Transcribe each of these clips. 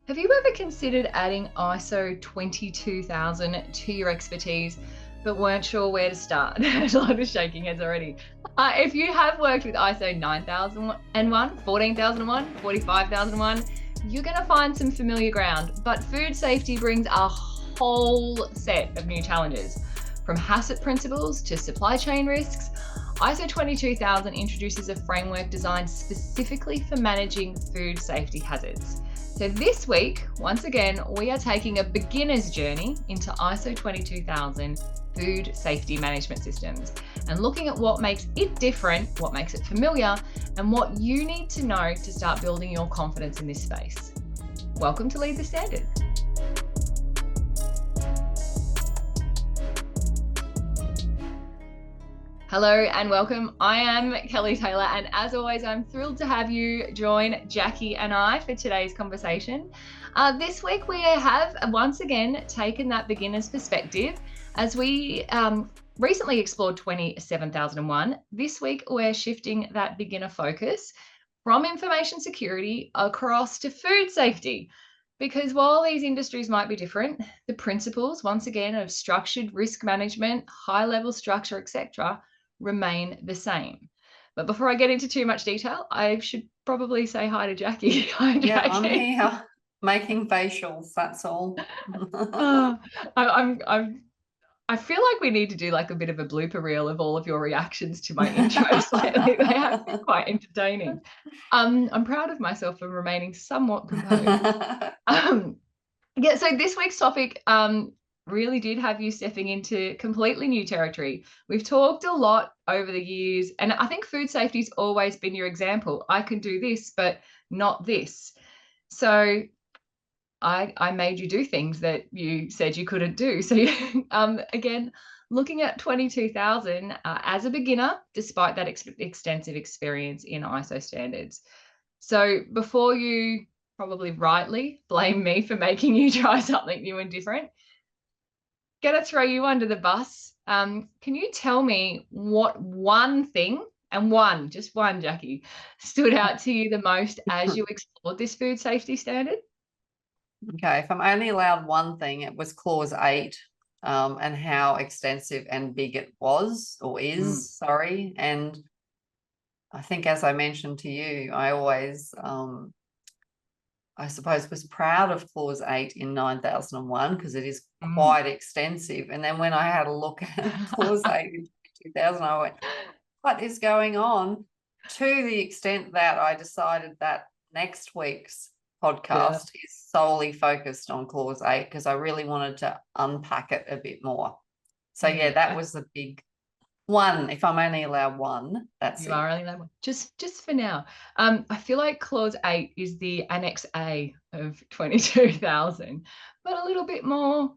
Have you ever considered adding ISO 22000 to your expertise, but weren't sure where to start? A lot of shaking heads already. If you have worked with ISO 9001, 14001, 45001, you're going to find some familiar ground. But food safety brings a whole set of new challenges. From HACCP principles to supply chain risks, ISO 22000 introduces a framework designed specifically for managing food safety hazards. So this week, once again, we are taking a beginner's journey into ISO 22000 food safety management systems and looking at what makes it different, what makes it familiar, and what you need to know to start building your confidence in this space. Welcome to Lead the Standard. Hello and welcome. I am Kelly Taylor, and as always, I'm thrilled to have you join Jackie and I for today's conversation. This week, we have once again taken that beginner's perspective as we recently explored 27001. This week, we're shifting that beginner focus from information security across to food safety. Because while these industries might be different, the principles, once again, of structured risk management, high-level structure, etc., remain the same. But before I get into too much detail, I should probably say hi to Jackie. Hi, Jackie. Yeah, I'm here making facials, that's all. I feel like we need to do like a bit of a blooper reel of all of your reactions to my intros lately. They have been quite entertaining. I'm proud of myself for remaining somewhat composed. So this week's topic really did have you stepping into completely new territory. We've talked a lot over the years, and I think food safety's always been your example. I can do this, but not this. So I made you do things that you said you couldn't do. So again, looking at 22000 as a beginner, despite that extensive experience in ISO standards. So before you probably rightly blame me for making you try something new and different, gonna throw you under the bus. Can you tell me what one thing, and just one, Jackie, stood out to you the most as you explored this food safety standard? Okay, if I'm only allowed one thing, it was clause 8, and how extensive and big it was or is, sorry. And I think, as I mentioned to you, I always I suppose was proud of clause 8 in 9001 because it is quite extensive. And then when I had a look at clause 8 in 2000, I went, what is going on? To the extent that I decided that next week's podcast is solely focused on clause 8 because I really wanted to unpack it a bit more. So yeah, that was the big one. If I'm only allowed one, that's you it. are only allowed one. Just for now. I feel like clause 8 is the Annex A of 22000, but a little bit more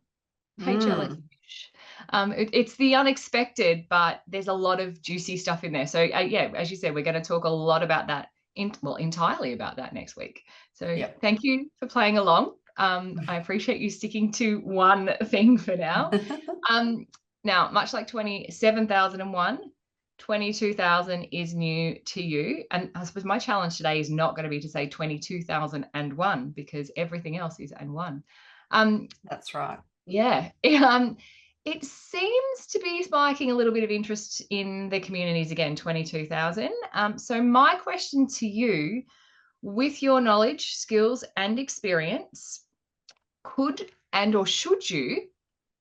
HLS-ish. It's the unexpected, but there's a lot of juicy stuff in there. So yeah, as you said, we're going to talk a lot about that, entirely about that next week. So Thank you for playing along. I appreciate you sticking to one thing for now. Now, much like 27001, 22000 is new to you. And I suppose my challenge today is not going to be to say 22001 because everything else is and one. That's right. Yeah. It seems to be spiking a little bit of interest in the communities again, 22000. So my question to you, with your knowledge, skills, and experience, could and or should you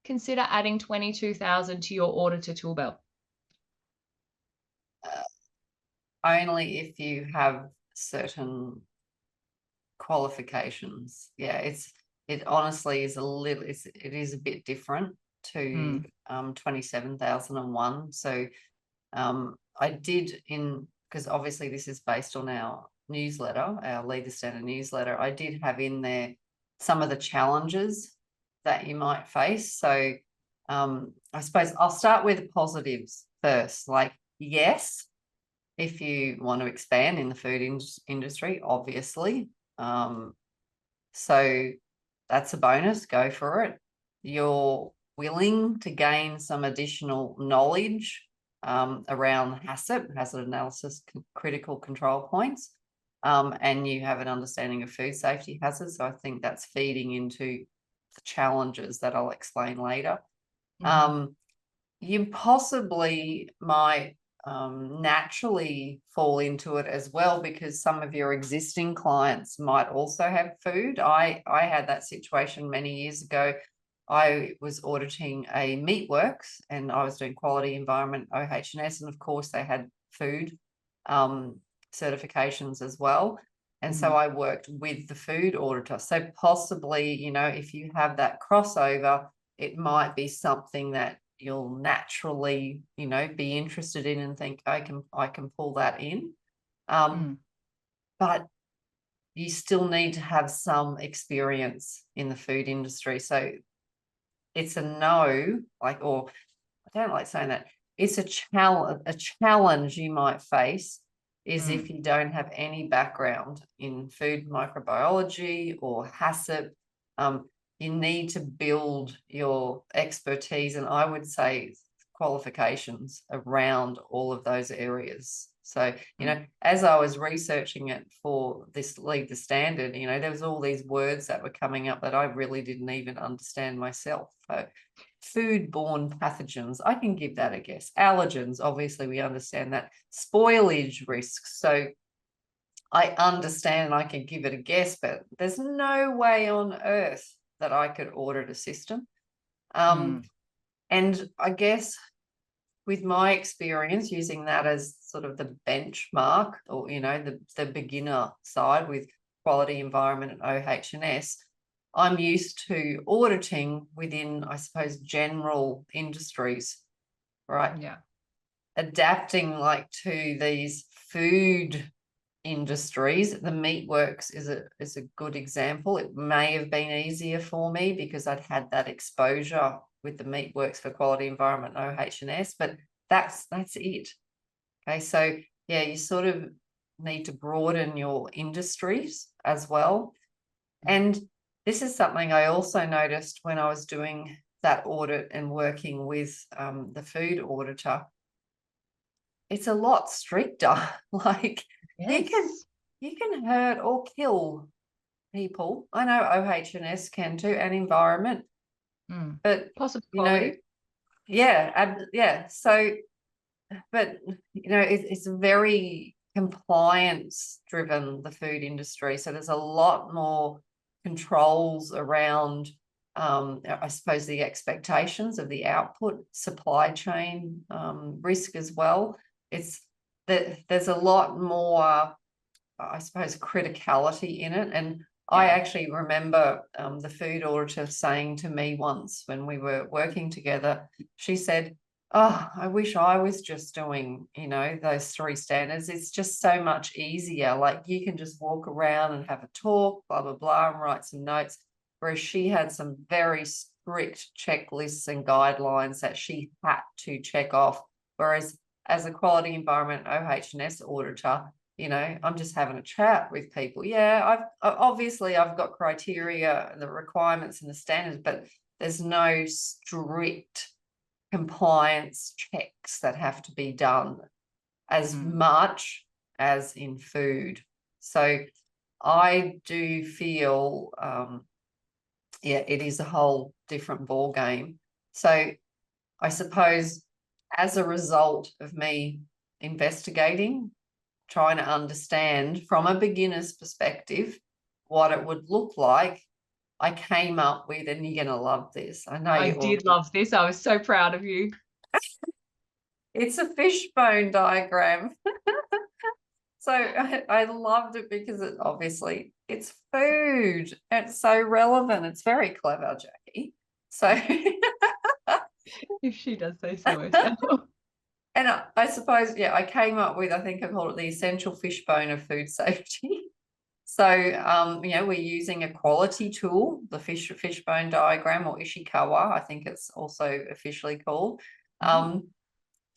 consider adding 22000 to your auditor tool belt? Only if you have certain qualifications. Yeah, it honestly is it is a bit different to 27001. So I did, because obviously this is based on our newsletter, our Lead the Standard newsletter, I did have in there some of the challenges that you might face. So I suppose I'll start with the positives first. Like, yes, if you want to expand in the food industry, obviously. So that's a bonus, go for it. You're willing to gain some additional knowledge around HACCP, hazard analysis, critical control points. and you have an understanding of food safety hazards. So I think that's feeding into the challenges that I'll explain later. You possibly might naturally fall into it as well, because some of your existing clients might also have food. I had that situation many years ago. I was auditing a meatworks, and I was doing quality environment OH&S, and of course they had food certifications as well. And so I worked with the food auditor. So possibly, you know, if you have that crossover, it might be something that you'll naturally, you know, be interested in and think, I can pull that in. But you still need to have some experience in the food industry. So it's a no, like, or I don't like saying that. It's a challenge you might face is if you don't have any background in food microbiology or HACCP. You need to build your expertise, and I would say qualifications around all of those areas. So, you know, as I was researching it for this Lead the Standard, you know, there was all these words that were coming up that I really didn't even understand myself. So foodborne pathogens, I can give that a guess. Allergens, obviously we understand that. Spoilage risks, so I understand and I can give it a guess, but there's no way on earth that I could audit a system. And I guess with my experience using that as sort of the benchmark, or, you know, the beginner side with quality environment and OH&S, I'm used to auditing within, I suppose, general industries, right? Yeah. Adapting like to these food industries, the meatworks is a good example. It may have been easier for me because I'd had that exposure with the meatworks for quality environment OH&S, but that's it. Okay, so yeah, you sort of need to broaden your industries as well. And this is something I also noticed when I was doing that audit and working with the food auditor. It's a lot stricter. Like, you can hurt or kill people. I know OH&S can too, and environment, but possibly you know, yeah. So, but you know, it's very compliance driven, the food industry. So there's a lot more controls around, I suppose, the expectations of the output, supply chain risk as well. It's that there's a lot more, I suppose, criticality in it. And I actually remember the food auditor saying to me once when we were working together, she said, oh, I wish I was just doing, you know, those 3 standards. It's just so much easier. Like, you can just walk around and have a talk, blah, blah, blah, and write some notes. Whereas she had some very strict checklists and guidelines that she had to check off. Whereas as a quality environment OH&S auditor, you know, I'm just having a chat with people. Yeah, I've got criteria, the requirements and the standards, but there's no strict compliance checks that have to be done as much as in food. So I do feel, it is a whole different ball game. So I suppose as a result of me investigating, trying to understand from a beginner's perspective what it would look like, I came up with, and you're going to love this. I know I did love this. I was so proud of you. It's a fishbone diagram. So I loved it because it's food. It's so relevant. It's very clever, Jackie. So if she does say so herself. And I suppose, I came up with, I think I called it the essential fishbone of food safety. So, you know, we're using a quality tool, the fishbone diagram, or Ishikawa, I think it's also officially called. And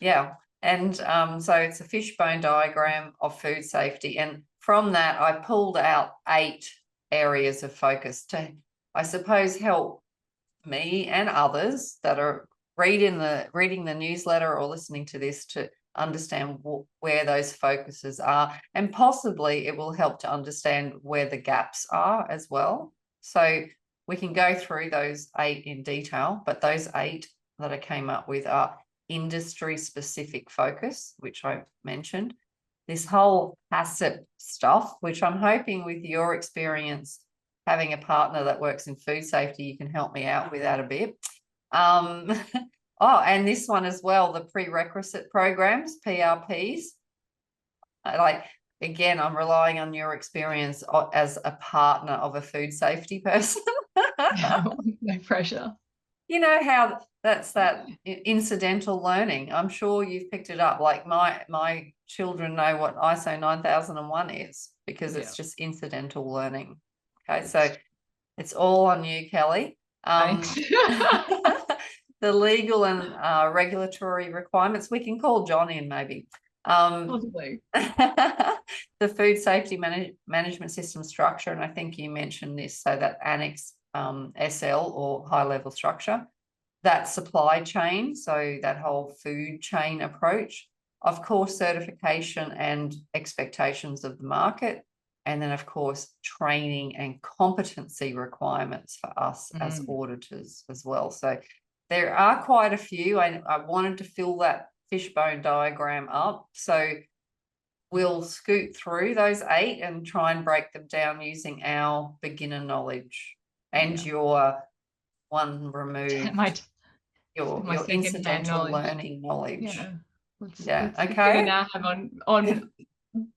so it's a fishbone diagram of food safety. And from that, I pulled out 8 areas of focus to, I suppose, help me and others that are reading the newsletter or listening to this to understand where those focuses are, and possibly it will help to understand where the gaps are as well. So we can go through those 8 in detail, but those 8 that I came up with are industry specific focus, which I mentioned, this whole HACCP stuff, which I'm hoping with your experience having a partner that works in food safety, you can help me out with that a bit. Oh, and this one as well, the prerequisite programs, PRPs. Like, again, I'm relying on your experience as a partner of a food safety person. No pressure. You know how that's that incidental learning. I'm sure you've picked it up. Like my children know what ISO 9001 is because it's just incidental learning. Okay, so it's all on you, Kelly. Thanks. The legal and regulatory requirements, we can call John in maybe. Possibly. The food safety management system structure, and I think you mentioned this, so that annex SL or high level structure, that supply chain, so that whole food chain approach, of course, certification and expectations of the market, and then of course training and competency requirements for us as auditors as well. So there are quite a few. I wanted to fill that fishbone diagram up, so we'll scoot through those 8 and try and break them down using our beginner knowledge and your one removed, your incidental learning knowledge. Let's okay. now have on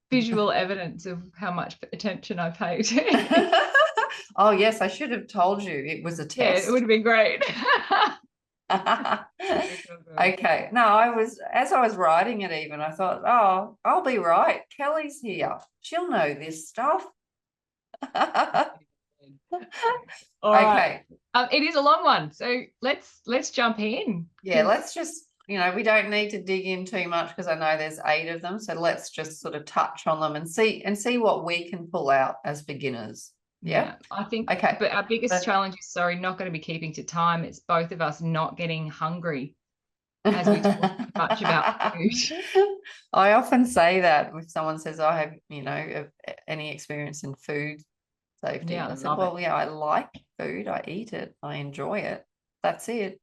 visual evidence of how much attention I paid. Oh yes, I should have told you it was a test. Yeah, it would have been great. Okay. No, as I was writing it even, I thought, oh, I'll be right. Kelly's here. She'll know this stuff. All right. It is a long one, so let's jump in. Yeah, let's just, we don't need to dig in too much because I know there's 8 of them. So let's just sort of touch on them and see what we can pull out as beginners. Yeah, I think. Okay. But our biggest challenge is, not going to be keeping to time. It's both of us not getting hungry as we talk much about food. I often say that if someone says, I have, any experience in food safety. Yeah, I said, well, yeah, I like food. I eat it. I enjoy it. That's it.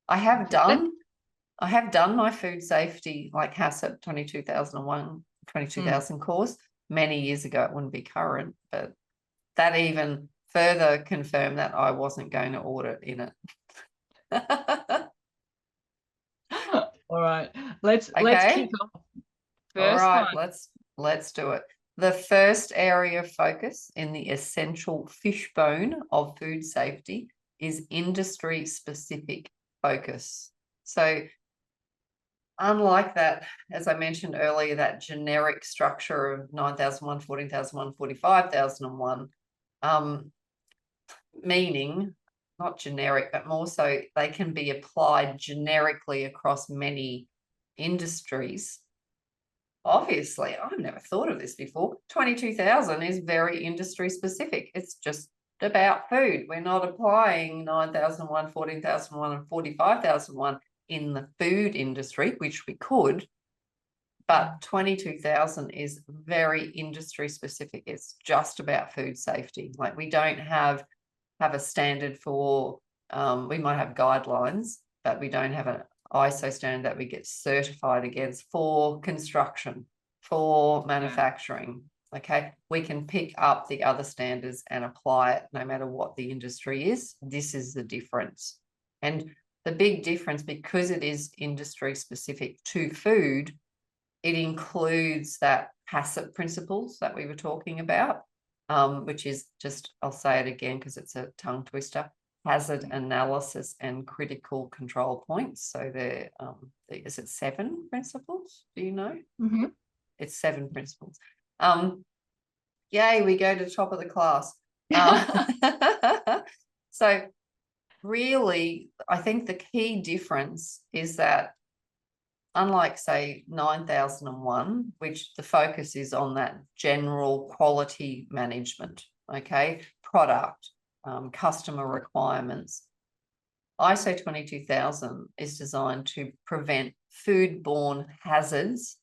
I have done my food safety, like HACCP 22,000 course many years ago. It wouldn't be current, but that even further confirmed that I wasn't going to audit in it. All right, let's kick off. All right, let's do it. The first area of focus in the essential fishbone of food safety is industry specific focus. So unlike that, as I mentioned earlier, that generic structure of 9,001, 14,001, 45,001, meaning not generic, but more so they can be applied generically across many industries. Obviously, I've never thought of this before. 22,000 is very industry specific. It's just about food. We're not applying 9,001, 14,001 and 45,001 in the food industry, which we could, but 22,000 is very industry specific. It's just about food safety. Like, we don't have a standard for, we might have guidelines, but we don't have an ISO standard that we get certified against for construction, for manufacturing. Okay, we can pick up the other standards and apply it no matter what the industry is. This is the difference. And the big difference, because it is industry specific to food, it includes that HACCP principles that we were talking about, which is just, I'll say it again because it's a tongue twister, hazard analysis and critical control points. So there, is it 7 principles? Do you know? It's 7 principles. Yay, we go to the top of the class. So really, I think the key difference is that, unlike, say, 9,001, which the focus is on that general quality management, okay, product, customer requirements, ISO 22000 is designed to prevent foodborne hazards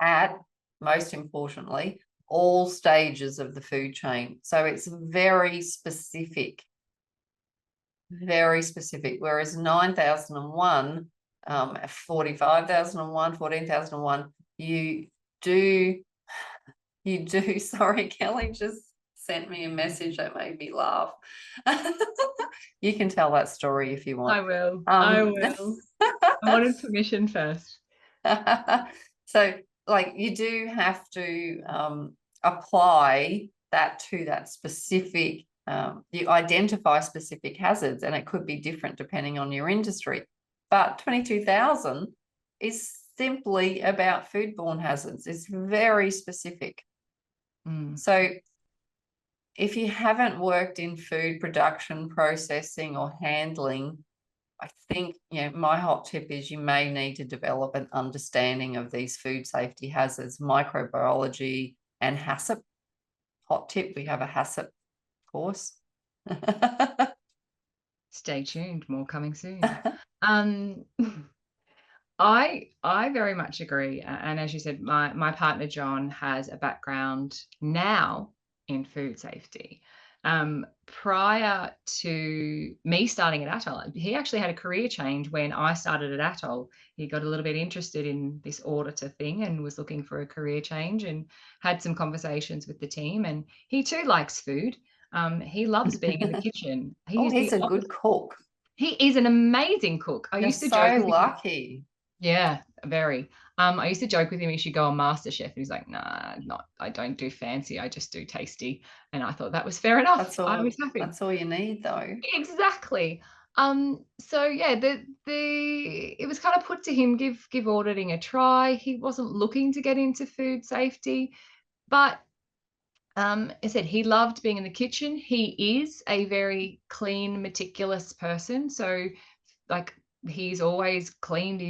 at, most importantly, all stages of the food chain. So it's very specific, whereas 9001, 45,001, 14,001, you do, sorry, Kelly just sent me a message that made me laugh. You can tell that story if you want. I will. I wanted permission first. So like you do have to apply that to that specific, you identify specific hazards, and it could be different depending on your industry. But 22,000 is simply about foodborne hazards. It's very specific. So if you haven't worked in food production, processing, or handling, I think, my hot tip is you may need to develop an understanding of these food safety hazards, microbiology, and HACCP. Hot tip, we have a HACCP course. Stay tuned, more coming soon. I very much agree. And as you said, my partner, John, has a background now in food safety. Prior to me starting at Atoll, he actually had a career change when I started at Atoll. He got a little bit interested in this auditor thing and was looking for a career change, and had some conversations with the team. And he too likes food. He loves being in the kitchen. He's a good cook. He is an amazing cook. I used to joke with him. Lucky. Yeah, very. I used to joke with him he should go on MasterChef, and he's like, nah, I don't do fancy, I just do tasty. And I thought that was fair enough. I was happy. That's all you need, though. Exactly. So yeah, it was kind of put to him, give auditing a try. He wasn't looking to get into food safety, but I said he loved being in the kitchen. He is a very clean, meticulous person. So like he's always cleaned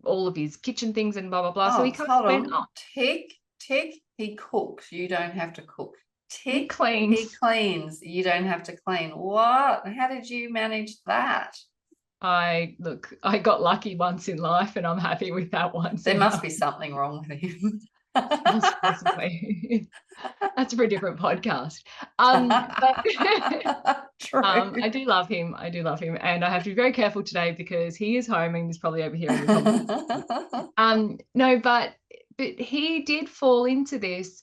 all of his kitchen things and blah blah blah. So he kind of went, tick, he cooks, you don't have to cook. Tick, he cleans. He cleans, you don't have to clean. What? How did you manage that? I got lucky once in life, and I'm happy with that one. There must be something wrong with him. Possibly. That's for a different podcast. True. I do love him. And I have to be very careful today because he is home and he's probably overhearing the conversation. No, but he did fall into this.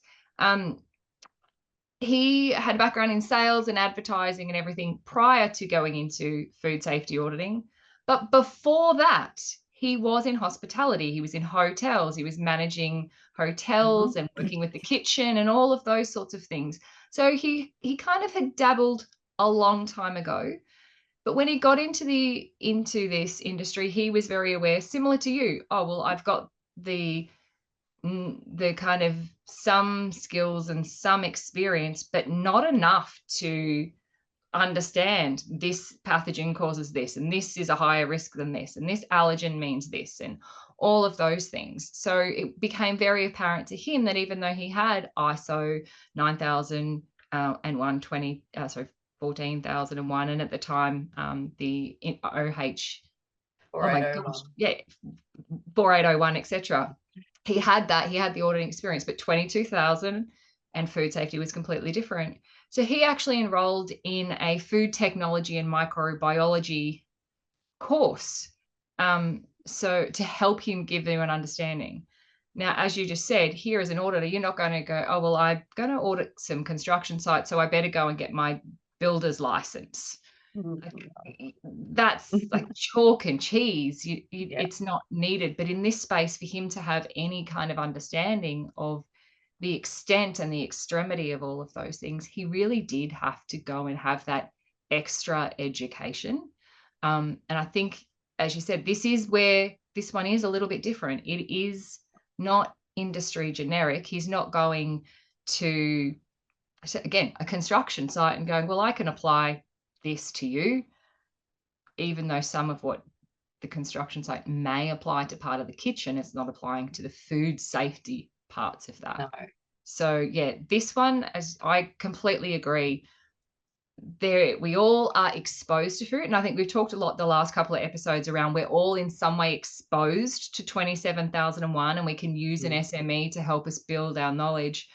He had a background in sales and advertising and everything prior to going into food safety auditing. But before that, he was in hospitality. He was in hotels. He was managing hotels and working with the kitchen and all of those sorts of things. So he kind of had dabbled a long time ago. But when he got into this industry, he was very aware, similar to you. Oh, well, I've got the kind of some skills and some experience, but not enough to understand this pathogen causes this, and this is a higher risk than this, and this allergen means this, and all of those things. So it became very apparent to him that even though he had ISO 9001, 14,001, and at the time the OH, 4801, etc. He had the auditing experience, but 22,000 and food safety was completely different. So he actually enrolled in a food technology and microbiology course, so to help him give them an understanding. Now, as you just said, here as an auditor, you're not going to go, oh, well, I'm going to audit some construction sites, so I better go and get my builder's license. That's like chalk and cheese. It's not needed. But in this space, for him to have any kind of understanding of the extent and the extremity of all of those things, he really did have to go and have that extra education. And I think, as you said, this is where this one is a little bit different. It is not industry generic. He's not going to, again, a construction site and going, well, I can apply this to you, even though some of what the construction site may apply to part of the kitchen, it's not applying to the food safety parts of that. No. So yeah, this one, as I completely agree, we all are exposed to food. And I think we've talked a lot the last couple of episodes around we're all in some way exposed to 27,001, and we can use an SME to help us build our knowledge.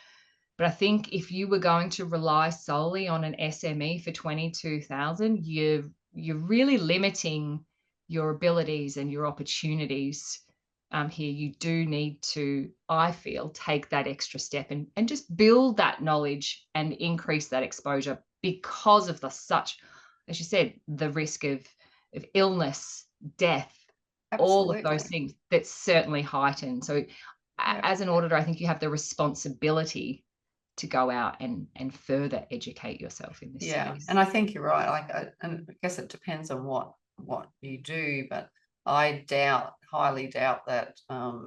But I think if you were going to rely solely on an SME for 22,000, you're really limiting your abilities and your opportunities here. You do need to, I feel, take that extra step and just build that knowledge and increase that exposure, because of such, as you said, the risk of illness, death, all of those things that's certainly heightened. So as an auditor, I think you have the responsibility to go out and further educate yourself in this space. And I think you're right. And I guess it depends on what you do, but I highly doubt that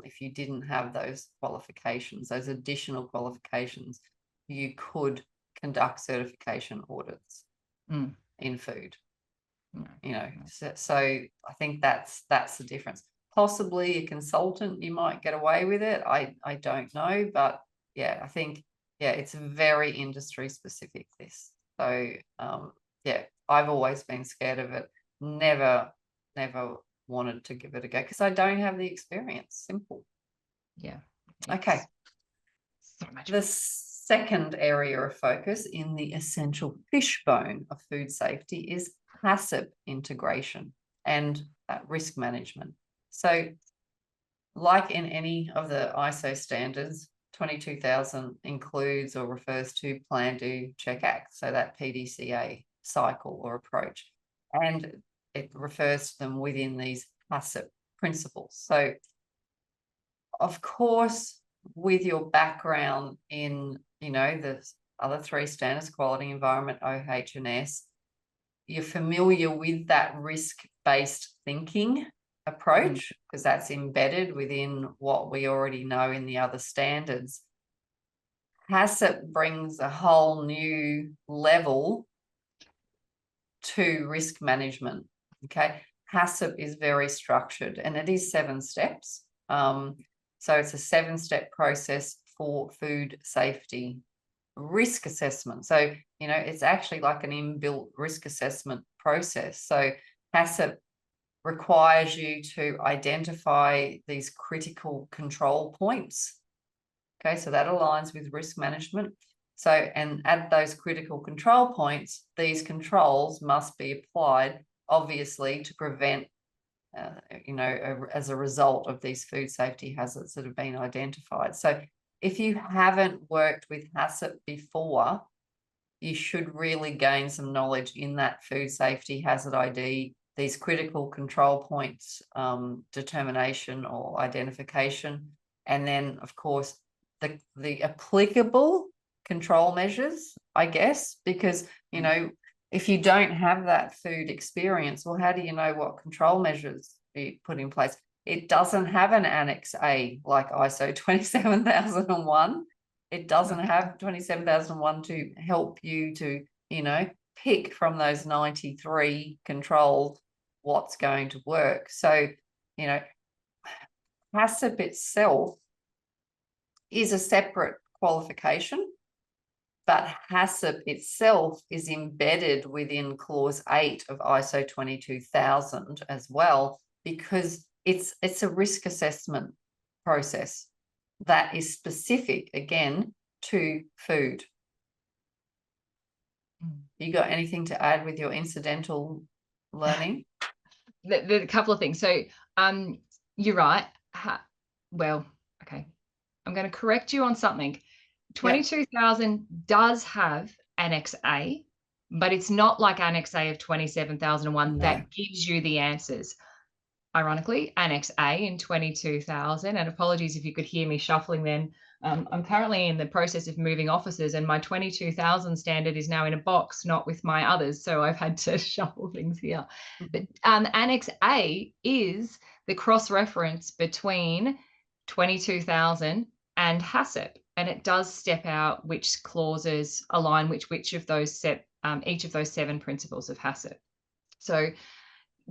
if you didn't have those qualifications, those additional qualifications, you could conduct certification audits in food. So I think that's the difference. Possibly a consultant, you might get away with it. I don't know, but yeah, I think it's very industry specific, this. So I've always been scared of it. Never wanted to give it a go because I don't have the experience. Simple. Okay. So much. The second area of focus in the essential fishbone of food safety is HACCP integration and risk management. So like in any of the ISO standards, 22,000 includes or refers to plan, do, check, act. So that PDCA cycle or approach. And it refers to them within these HACCP principles. So of course, with your background in, the other three standards, quality, environment, OH and S, you're familiar with that risk-based thinking approach because that's embedded within what we already know in the other standards. HACCP brings a whole new level to risk management. Okay, HACCP is very structured and it is 7 steps. So it's a 7-step process for food safety risk assessment. So, it's actually like an inbuilt risk assessment process. So HACCP requires you to identify these critical control points. Okay, so that aligns with risk management. So, and at those critical control points, these controls must be applied, obviously, to prevent, as a result of these food safety hazards that have been identified. So if you haven't worked with HACCP before, you should really gain some knowledge in that food safety hazard ID, these critical control points determination or identification, and then, of course, the applicable control measures, I guess, because, if you don't have that food experience, well, how do you know what control measures you put in place? It doesn't have an Annex A like ISO 27001. It doesn't have 27001 to help you to, pick from those 93 controls what's going to work. So, HACCP itself is a separate qualification, but HACCP itself is embedded within clause 8 of ISO 22000 as well, because it's a risk assessment process that is specific, again, to food. You got anything to add with your incidental learning? The couple of things. So you're right. Well, okay. I'm going to correct you on something. 22,000 does have Annex A, but it's not like Annex A of 27,001 that gives you the answers. Ironically, Annex A in 22,000, and apologies if you could hear me shuffling then, I'm currently in the process of moving offices and my 22,000 standard is now in a box, not with my others, so I've had to shuffle things here. But Annex A is the cross-reference between 22,000 and HACCP, and it does step out which clauses align which of those each of those 7 principles of HACCP. So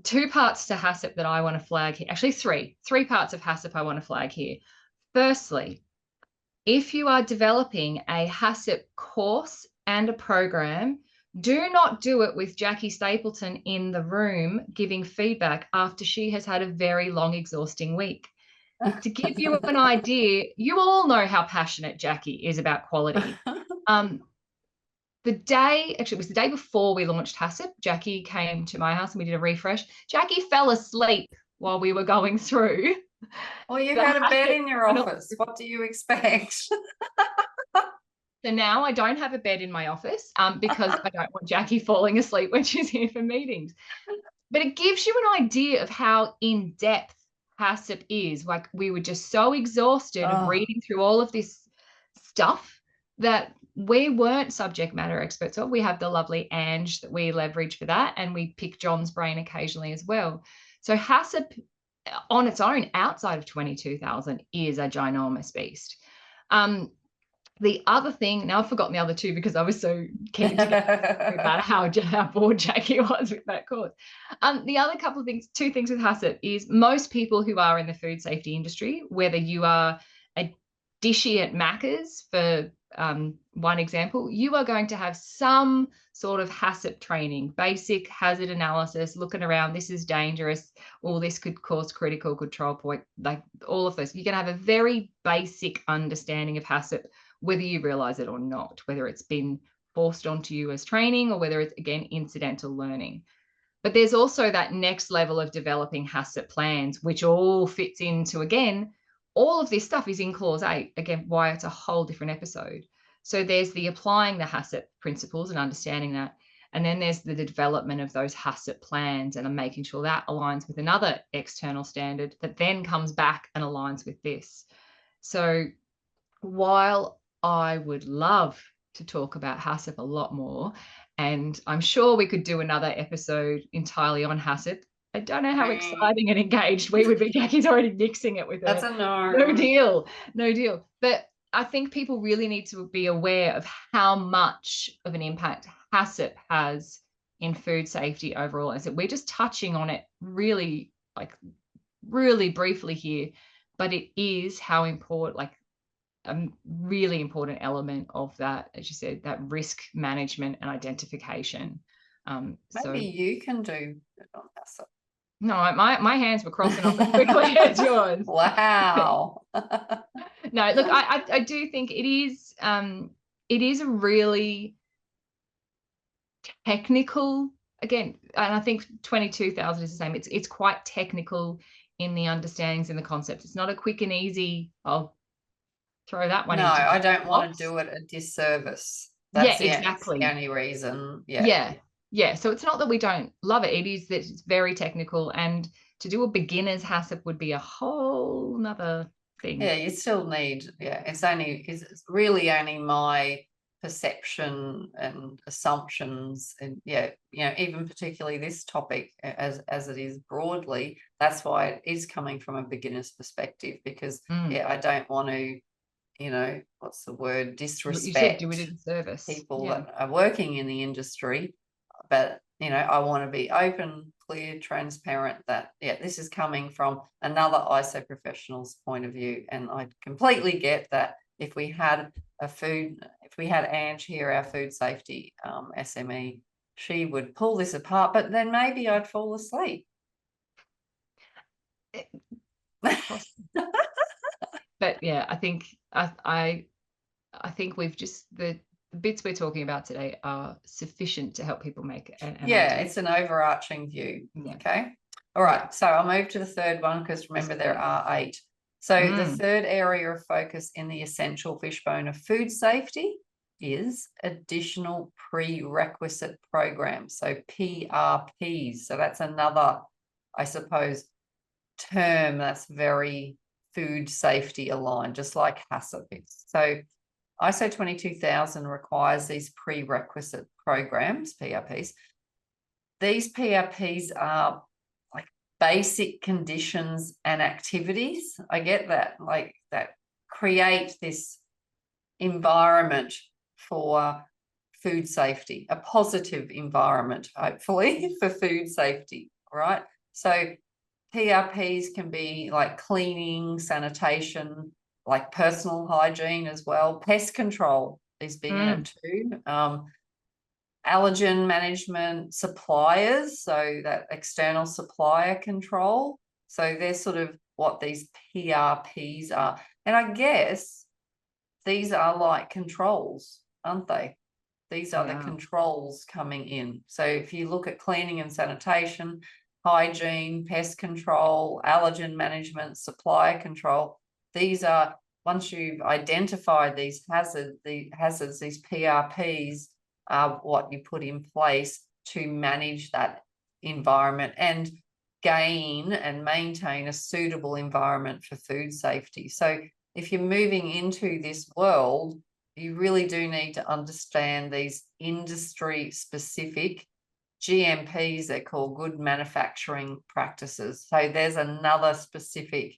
2 parts to HACCP that I want to flag here, actually 3 parts of HACCP I want to flag here. Firstly, if you are developing a HACCP course and a program Do not do it with Jackie Stapleton in the room giving feedback after she has had a very long, exhausting week. To give you an idea, you all know how passionate Jackie is about quality. It was the day before we launched HACCP, Jackie came to my house and we did a refresh. Jackie fell asleep while we were going through. Well, you had a bed in your office. What do you expect? So now I don't have a bed in my office because I don't want Jackie falling asleep when she's here for meetings. But it gives you an idea of how in-depth HACCP is. Like, we were just so exhausted of reading through all of this stuff that we weren't subject matter experts of. We have the lovely Ange that we leverage for that, and we pick John's brain occasionally as well. So HACCP on its own, outside of 22,000, is a ginormous beast. The other thing, now I've forgotten the other two because I was so keen to get about how bored Jackie was with that course. The other couple of things, two things with HACCP is most people who are in the food safety industry, whether you are a dishy at Macca's, for one example, you are going to have some sort of HACCP training, basic hazard analysis, looking around, this is dangerous, or this could cause critical control point, like all of those. You're going to have a very basic understanding of HACCP, whether you realize it or not, whether it's been forced onto you as training or whether it's, again, incidental learning. But there's also that next level of developing HACCP plans, which all fits into, again, all of this stuff is in clause 8, again, why it's a whole different episode. So there's the applying the HACCP principles and understanding that. And then there's the development of those HACCP plans and making sure that aligns with another external standard that then comes back and aligns with this. So while I would love to talk about HACCP a lot more, and I'm sure we could do another episode entirely on HACCP, I don't know how exciting and engaged we would be. Jackie's already mixing it with her. That's a no. No deal. No deal. But I think people really need to be aware of how much of an impact HACCP has in food safety overall. And so we're just touching on it really briefly here, but it is how important, like, a really important element of that, as you said, that risk management and identification. Maybe you can do it on HACCP. No, my hands were crossing off as quickly as yours. Wow. No, look, I do think it is a really technical, again, and I think 22,000 is the same. It's quite technical in the understandings and the concepts. It's not a quick and easy, I'll throw that one. No, I don't want to do it a disservice. That's exactly the only reason. Yeah. So it's not that we don't love it. It is that it's very technical, and to do a beginner's HACCP would be a whole nother thing. Yeah, you still need, it's really only my perception and assumptions, and even particularly this topic as it is broadly, that's why it is coming from a beginner's perspective, because I don't want to, what's the word, disrespect do it in service people that are working in the industry. But I want to be open, clear, transparent that this is coming from another ISO professional's point of view. And I completely get that if we had Ange here, our food safety SME, she would pull this apart, but then maybe I'd fall asleep. But yeah, I think I think we've just, the bits we're talking about today are sufficient to help people make an idea. It's an overarching view. Okay. All right. So I'll move to the third one, because remember there are 8. So the third area of focus in the essential fishbone of food safety is additional prerequisite programs. So PRPs. So that's another, I suppose, term that's very food safety aligned, just like HACCP is. So ISO 22000 requires these prerequisite programs, PRPs. These PRPs are like basic conditions and activities. I get that, like, that create this environment for food safety, a positive environment, hopefully, for food safety, right? So PRPs can be like cleaning, sanitation, like personal hygiene as well. Pest control is big in it too. allergen management, suppliers, so that external supplier control. So they're sort of what these PRPs are. And I guess these are like controls, aren't they? These are the controls coming in. So if you look at cleaning and sanitation, hygiene, pest control, allergen management, supplier control, these are, once you've identified these hazards, these PRPs are what you put in place to manage that environment and gain and maintain a suitable environment for food safety. So if you're moving into this world, you really do need to understand these industry specific GMPs, they're called good manufacturing practices. So there's another specific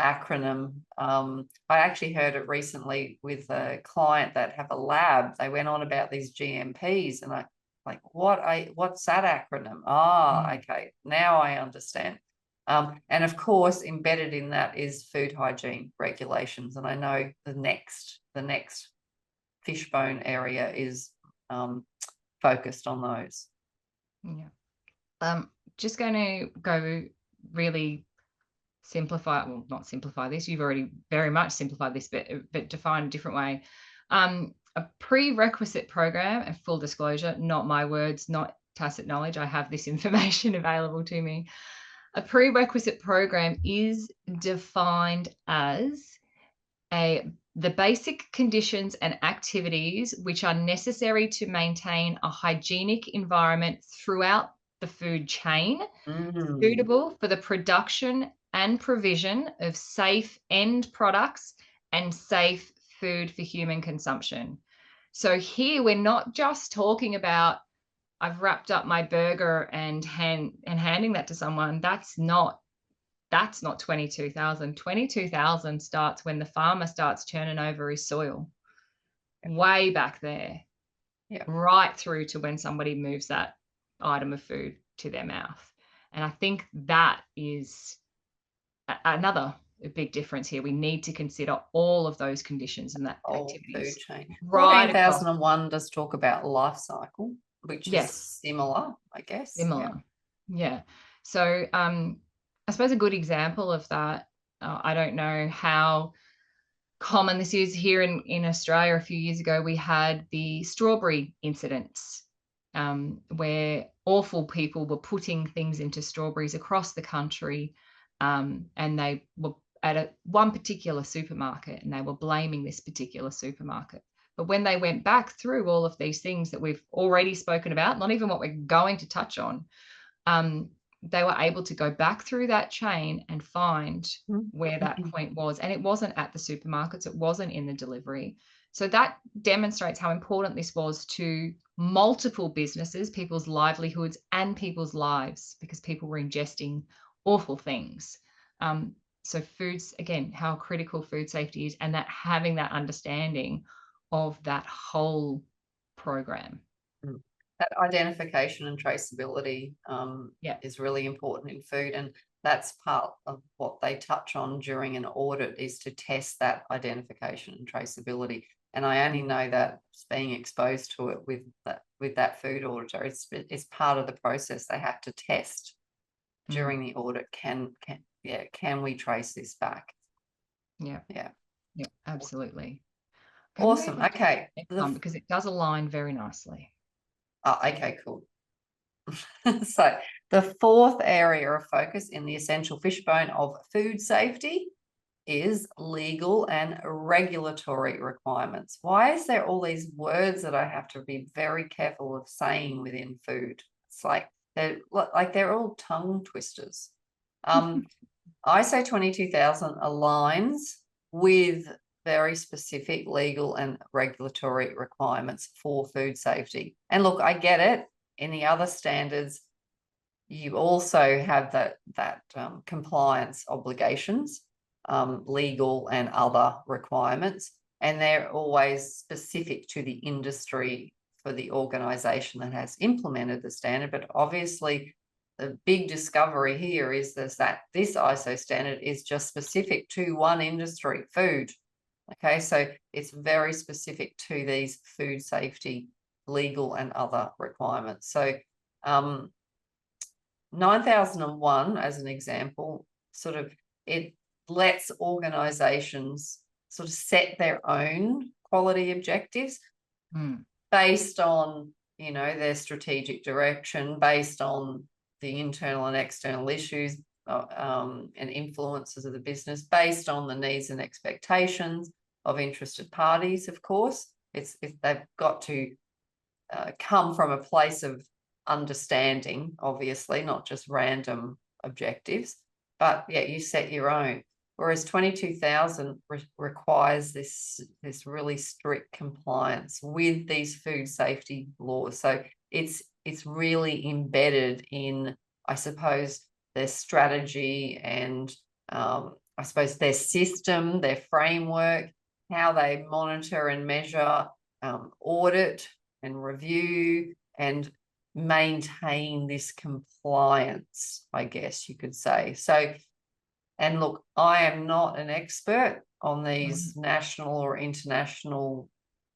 acronym. I actually heard it recently with a client that have a lab. They went on about these GMPs and I like, what's that acronym? Okay, now I understand. And of course, embedded in that is food hygiene regulations. And I know the next Fishbone area is focused on those. Yeah. Just going to go really simplify, well, not simplify this, you've already very much simplified this, but define a different way. A prerequisite program, and full disclosure, not my words, not tacit knowledge, I have this information available to me. A prerequisite program is defined as the basic conditions and activities which are necessary to maintain a hygienic environment throughout the food chain, suitable for the production and provision of safe end products and safe food for human consumption. So here we're not just talking about I've wrapped up my burger and handing that to someone. That's not 22,000. 22,000 starts when the farmer starts turning over his soil. Way back there. Yeah. Right through to when somebody moves that item of food to their mouth. And I think that is another big difference here. We need to consider all of those conditions and that activities. Food chain. Right. 14,001 does talk about life cycle, which yes, is similar, I guess. Similar. Yeah. So I suppose a good example of that, I don't know how common this is here in Australia. A few years ago, we had the strawberry incidents where awful people were putting things into strawberries across the country, and they were at one particular supermarket and they were blaming this particular supermarket. But when they went back through all of these things that we've already spoken about, not even what we're going to touch on, they were able to go back through that chain and find where that point was. And it wasn't at the supermarkets, it wasn't in the delivery. So that demonstrates how important this was to multiple businesses, people's livelihoods and people's lives, because people were ingesting awful things. So foods, again, how critical food safety is, and that having that understanding of that whole program. That identification and traceability is really important in food, and that's part of what they touch on during an audit, is to test that identification and traceability. And I only know that being exposed to it with that food auditor, it's part of the process. They have to test during the audit. Can we trace this back? Yeah, absolutely. Awesome. Okay, because it does align very nicely. Okay, cool. So the fourth area of focus in the essential fishbone of food safety is legal and regulatory requirements. Why is there all these words that I have to be very careful of saying within food? It's like they're all tongue twisters. ISO 22000 aligns with very specific legal and regulatory requirements for food safety. And look, I get it. In the other standards, you also have that compliance obligations, legal and other requirements, and they're always specific to the industry for the organisation that has implemented the standard. But obviously, the big discovery here is that this ISO standard is just specific to one industry, food. Okay, so it's very specific to these food safety legal and other requirements. So 9001, as an example, sort of, it lets organizations sort of set their own quality objectives based on, you know, their strategic direction, based on the internal and external issues and influences of the business, based on the needs and expectations of interested parties. Of course, they've got to come from a place of understanding, obviously, not just random objectives, but yeah, you set your own. Whereas 22,000 requires this really strict compliance with these food safety laws. So it's really embedded in, I suppose, their strategy and I suppose their system, their framework, how they monitor and measure, audit and review and maintain this compliance, I guess you could say. So, and look, I am not an expert on these national or international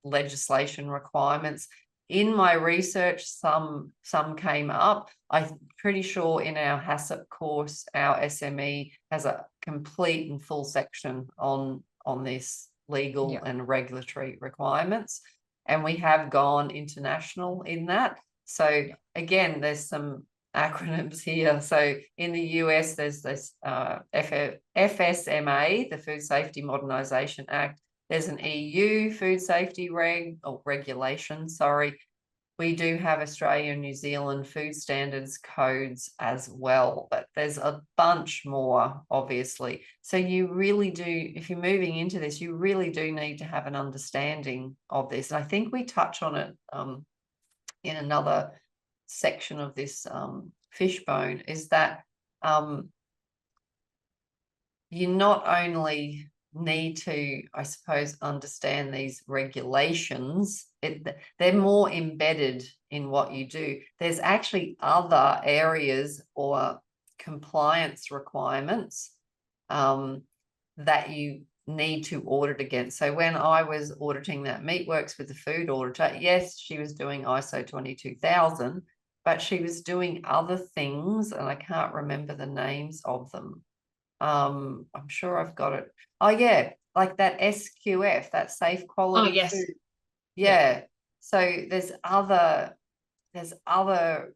legislation requirements. In my research, some came up. I'm pretty sure in our HACCP course, our SME has a complete and full section on this legal and regulatory requirements. And we have gone international in that. So again, there's some acronyms here. So in the US, there's this FSMA, the Food Safety Modernisation Act. There's an EU food safety regulation, sorry. We do have Australia and New Zealand food standards codes as well, but there's a bunch more, obviously. So you really do, if you're moving into this, you really do need to have an understanding of this. And I think we touch on it in another section of this Fishbone, is that you not only need to, I suppose, understand these regulations, they're more embedded in what you do. There's actually other areas or compliance requirements that you need to audit against. So when I was auditing that Meatworks with the food auditor, yes, she was doing ISO 22000, but she was doing other things, and I can't remember the names of them. I'm sure I've got it. Oh yeah, like that SQF, that safe quality food. Yeah. So there's other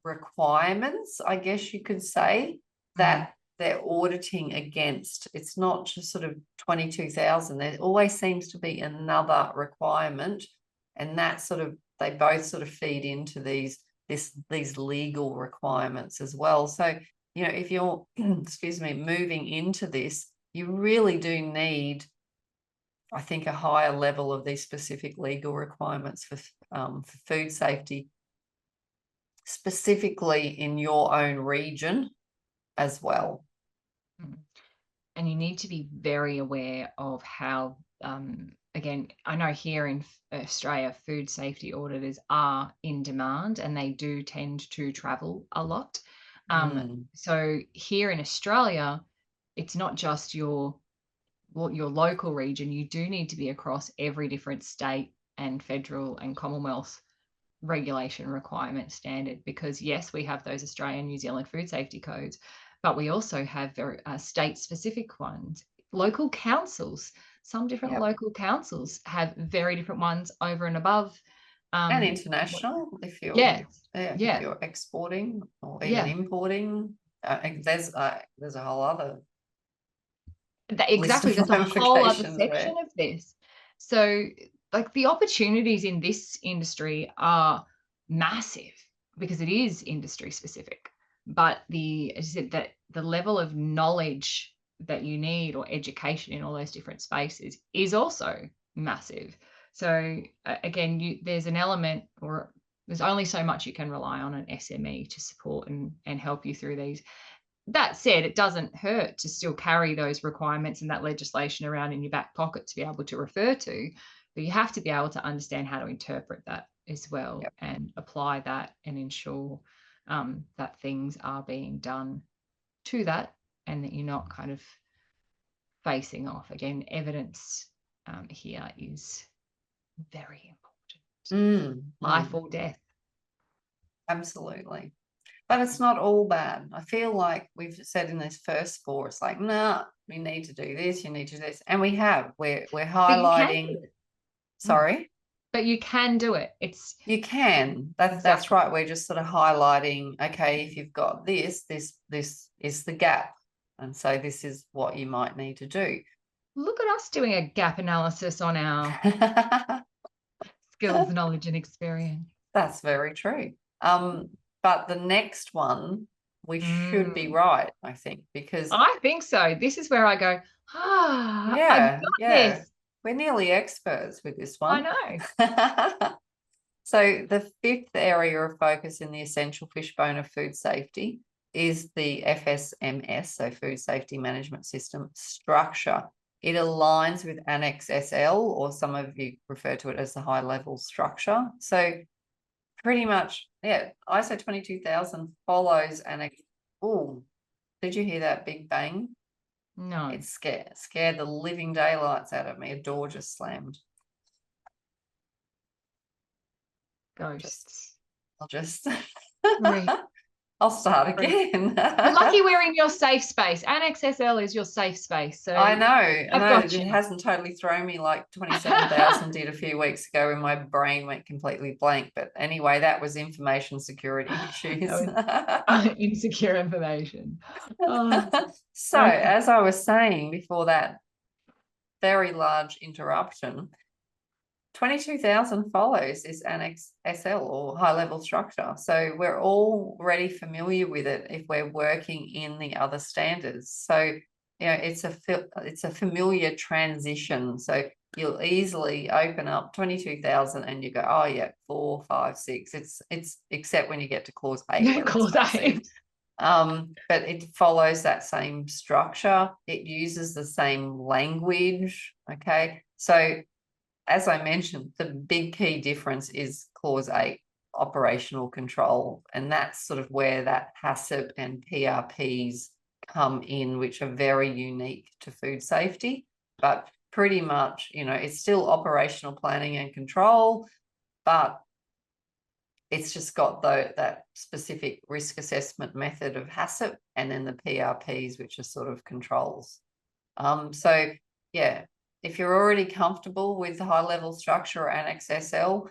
requirements, I guess you could say, that they're auditing against. It's not just sort of 22,000. There always seems to be another requirement, and that sort of, they both sort of feed into these legal requirements as well. So, you know, if you're, excuse me, moving into this, you really do need, I think, a higher level of these specific legal requirements for food safety, specifically in your own region as well. And you need to be very aware of how, again, I know here in Australia, food safety auditors are in demand and they do tend to travel a lot. So here in Australia, it's not just your local region. You do need to be across every different state and federal and Commonwealth regulation requirement standard, because yes, we have those Australian, New Zealand food safety codes, but we also have very state-specific ones. Local councils, some different local councils have very different ones over and above. And international, if you're if you're exporting or even importing, there's a whole other exactly, there's a whole other section of this. So like the opportunities in this industry are massive because it is industry specific, but as I said, that the level of knowledge that you need or education in all those different spaces is also massive. So again, there's an element, or there's only so much you can rely on an SME to support and help you through these. That said, it doesn't hurt to still carry those requirements and that legislation around in your back pocket to be able to refer to, but you have to be able to understand how to interpret that as well and apply that and ensure that things are being done to that and that you're not kind of facing off. Again, evidence here is very important. life or death. Absolutely. But it's not all bad. I feel like we've said in this first 4, it's like, nah, we need to do this, you need to do this. And we have. We're highlighting. Sorry? But you can do it. You can. That's right. We're just sort of highlighting, okay, if you've got this is the gap. And so this is what you might need to do. Look at us doing a gap analysis on our skills, knowledge, and experience. That's very true. But the next one, we should be right, I think, because I think so. This is where I go, yeah, I got this. We're nearly experts with this one. I know. So the 5th area of focus in the essential fishbone of food safety is the FSMS, so Food Safety Management System structure. It aligns with Annex SL, or some of you refer to it as the high-level structure. So pretty much, yeah, ISO 22000 follows Annex. Oh, did you hear that big bang? No. It scared the living daylights out of me. A door just slammed. Ghosts. I'll start again. You're lucky we're in your safe space. Annex SL is your safe space. So I know. It you. hasn't totally thrown me like 27,000 did a few weeks ago when my brain went completely blank. But anyway, that was information security issues. Insecure information. So, as I was saying before that very large interruption, 22,000 follows this Annex SL, or high-level structure. So we're already familiar with it if we're working in the other standards. So, you know, it's a familiar transition. So you'll easily open up 22,000 and you go, oh yeah, 4, 5, 6. It's except when you get to clause 8. Clause 8. But it follows that same structure. It uses the same language. Okay, so as I mentioned, the big key difference is clause 8, operational control, and that's sort of where that HACCP and PRPs come in, which are very unique to food safety. But pretty much, you know, it's still operational planning and control, but it's just got that specific risk assessment method of HACCP, and then the PRPs, which are sort of controls. So yeah, if you're already comfortable with the high-level structure or Annex SL,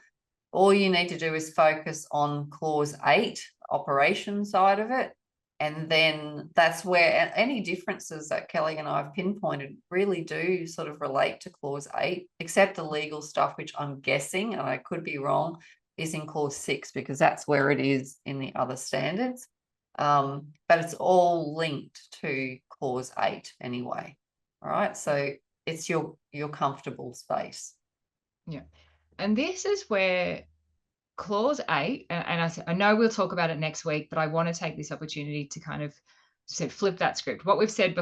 all you need to do is focus on clause 8, operation side of it. And then that's where any differences that Kelly and I have pinpointed really do sort of relate to clause 8, except the legal stuff, which I'm guessing, and I could be wrong, is in clause 6, because that's where it is in the other standards. But it's all linked to clause 8 anyway. All right, so it's your comfortable space. Yeah. And this is where clause 8, and I know we'll talk about it next week, but I want to take this opportunity to kind of flip that script. What we've said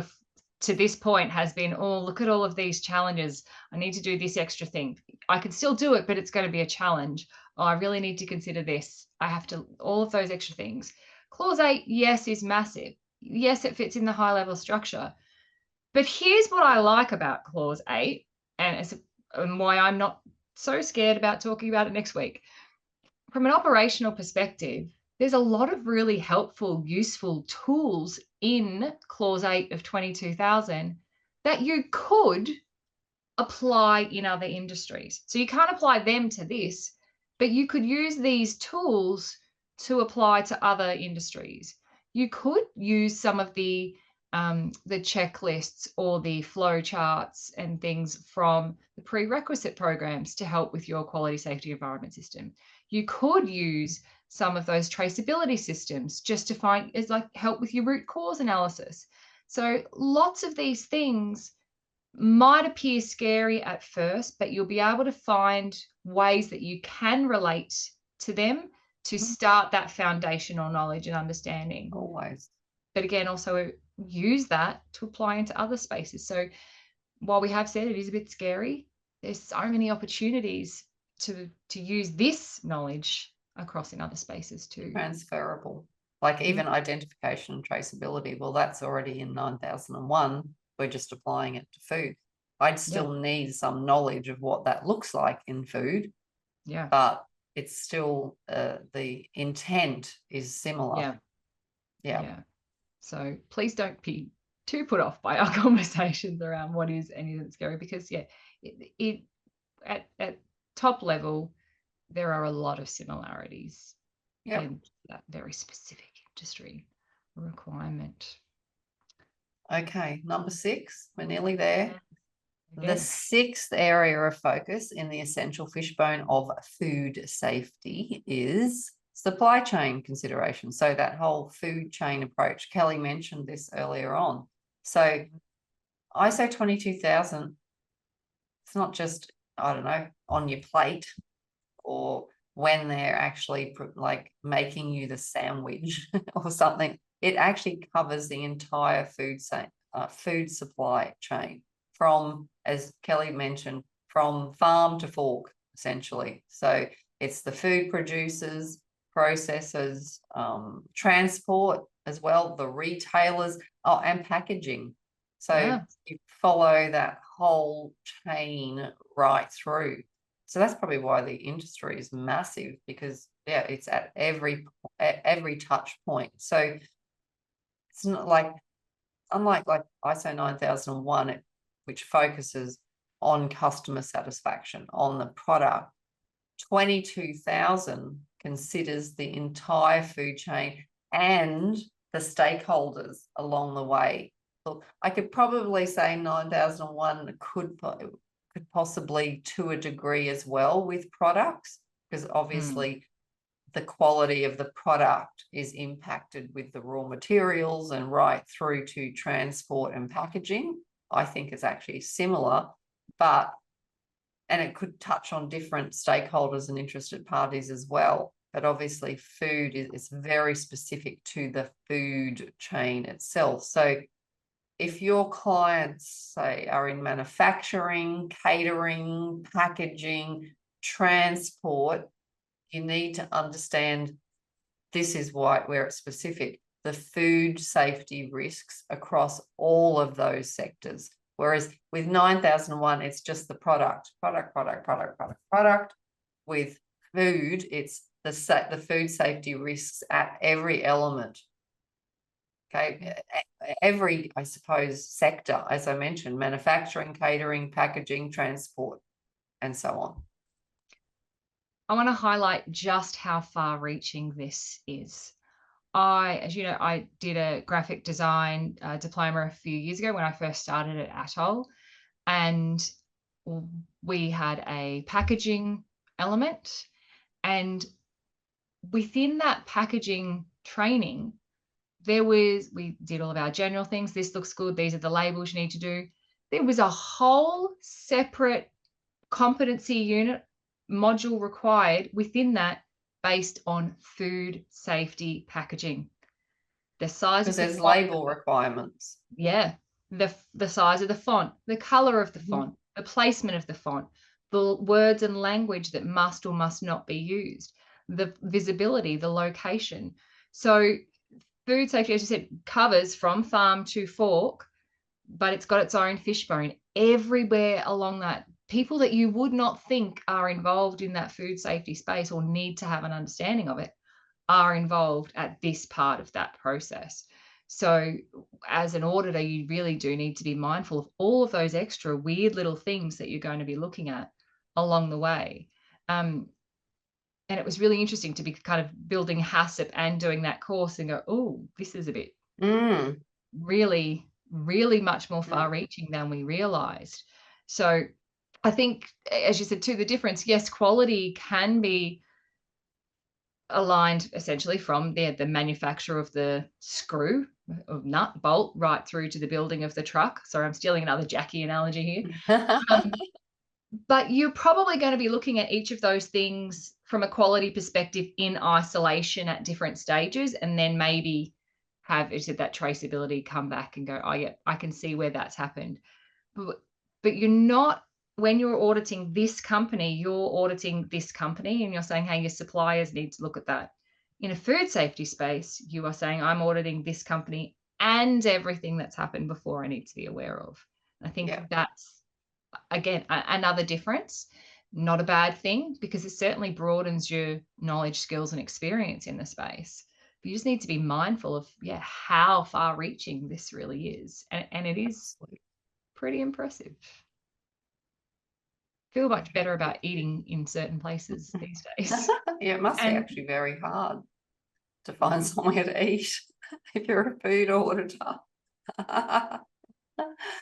to this point has been, oh, look at all of these challenges. I need to do this extra thing. I can still do it, but it's going to be a challenge. Oh, I really need to consider this. I have to, all of those extra things. Clause 8, yes, is massive. Yes, it fits in the high-level structure. But here's what I like about clause 8, and why I'm not so scared about talking about it next week. From an operational perspective, there's a lot of really helpful, useful tools in clause 8 of 22,000 that you could apply in other industries. So you can't apply them to this, but you could use these tools to apply to other industries. You could use some of the checklists or the flow charts and things from the prerequisite programs to help with your quality safety environment system. You could use some of those traceability systems just to find, it's like help with your root cause analysis. So lots of these things might appear scary at first, but you'll be able to find ways that you can relate to them to start that foundational knowledge and understanding. Always. But again, also use that to apply into other spaces. So while we have said it is a bit scary, there's so many opportunities to use this knowledge across in other spaces too. Transferable, like even identification and traceability. Well, that's already in 9001. We're just applying it to food. I'd still need some knowledge of what that looks like in food, Yeah. but it's still the intent is similar. Yeah. Yeah. Yeah. So please don't be too put off by our conversations around what is and isn't scary, because it at top level, there are a lot of similarities Yep. in that very specific industry requirement. Okay, number 6, we're nearly there. The Again. 6th area of focus in the essential fishbone of food safety is supply chain consideration. So that whole food chain approach, Kelly mentioned this earlier on. So ISO 22000, it's not just, I don't know, on your plate or when they're actually like making you the sandwich or something. It actually covers the entire food supply chain, from, as Kelly mentioned, from farm to fork, essentially. So it's the food producers, processors, transport as well, the retailers, and packaging. So Yeah. you follow that whole chain right through. So that's probably why the industry is massive, because it's at every touch point. So it's not like, unlike like ISO 9001, which focuses on customer satisfaction, on the product, 22,000 considers the entire food chain and the stakeholders along the way. Look, I could probably say 9001 could possibly, to a degree as well, with products, because obviously the quality of the product is impacted with the raw materials and right through to transport and packaging. I think it's actually similar, and it could touch on different stakeholders and interested parties as well. But obviously food is very specific to the food chain itself. So if your clients, say, are in manufacturing, catering, packaging, transport, you need to understand this is where it's specific, the food safety risks across all of those sectors. Whereas with 9001, it's just the product. With food, it's the food safety risks at every element. Okay, every, I suppose, sector, as I mentioned, manufacturing, catering, packaging, transport, and so on. I want to highlight just how far-reaching this is. As you know, I did a graphic design diploma a few years ago when I first started at Atoll, and we had a packaging element, and within that packaging training, we did all of our general things. This looks good. These are the labels you need to do. There was a whole separate competency unit module required within that, based on food safety packaging. The size of Because the there's font, label requirements. yeah, the size of the font, the color of the font, the placement of the font, the words and language that must or must not be used, the visibility, the location. So food safety, as you said, covers from farm to fork, but it's got its own fishbone everywhere along that. People that you would not think are involved in that food safety space or need to have an understanding of it are involved at this part of that process. So as an auditor, you really do need to be mindful of all of those extra weird little things that you're going to be looking at along the way. And it was really interesting to be kind of building HACCP and doing that course and go, oh, this is a bit really, really much more far-reaching than we realized. So I think, as you said, too, the difference, yes, quality can be aligned essentially from the manufacturer of the screw, of nut, bolt, right through to the building of the truck. Sorry, I'm stealing another Jackie analogy here. But you're probably going to be looking at each of those things from a quality perspective in isolation at different stages, and then maybe have, as you said, that traceability come back and go, oh yeah, I can see where that's happened. But you're not, when you're auditing this company, you're auditing this company and you're saying, hey, your suppliers need to look at that. In a food safety space, you are saying, I'm auditing this company and everything that's happened before I need to be aware of. I think that's, again, another difference not a bad thing, because it certainly broadens your knowledge, skills, and experience in the space. But you just need to be mindful of, how far reaching this really is. And it is pretty impressive. Feel much better about eating in certain places these days. Yeah, it must be actually very hard to find somewhere to eat if you're a food auditor.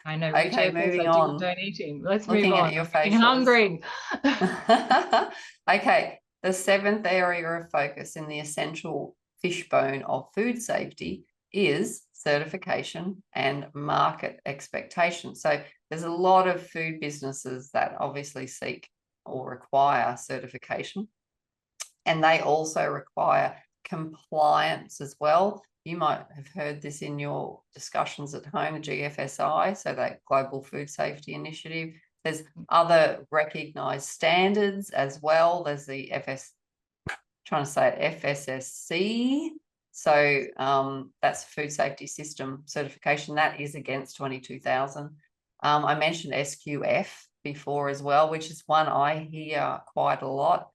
I know. Okay, moving on. Don't eating. Let's Looking move on. at your I'm getting facials. hungry. Okay, the 7th area of focus in the essential fishbone of food safety is certification and market expectation. So there's a lot of food businesses that obviously seek or require certification, and they also require compliance as well. You might have heard this in your discussions at home, the GFSI, so that Global Food Safety Initiative. There's other recognised standards as well. There's the FSSC. So that's Food Safety System certification. That is against 22,000. I mentioned SQF before as well, which is one I hear quite a lot.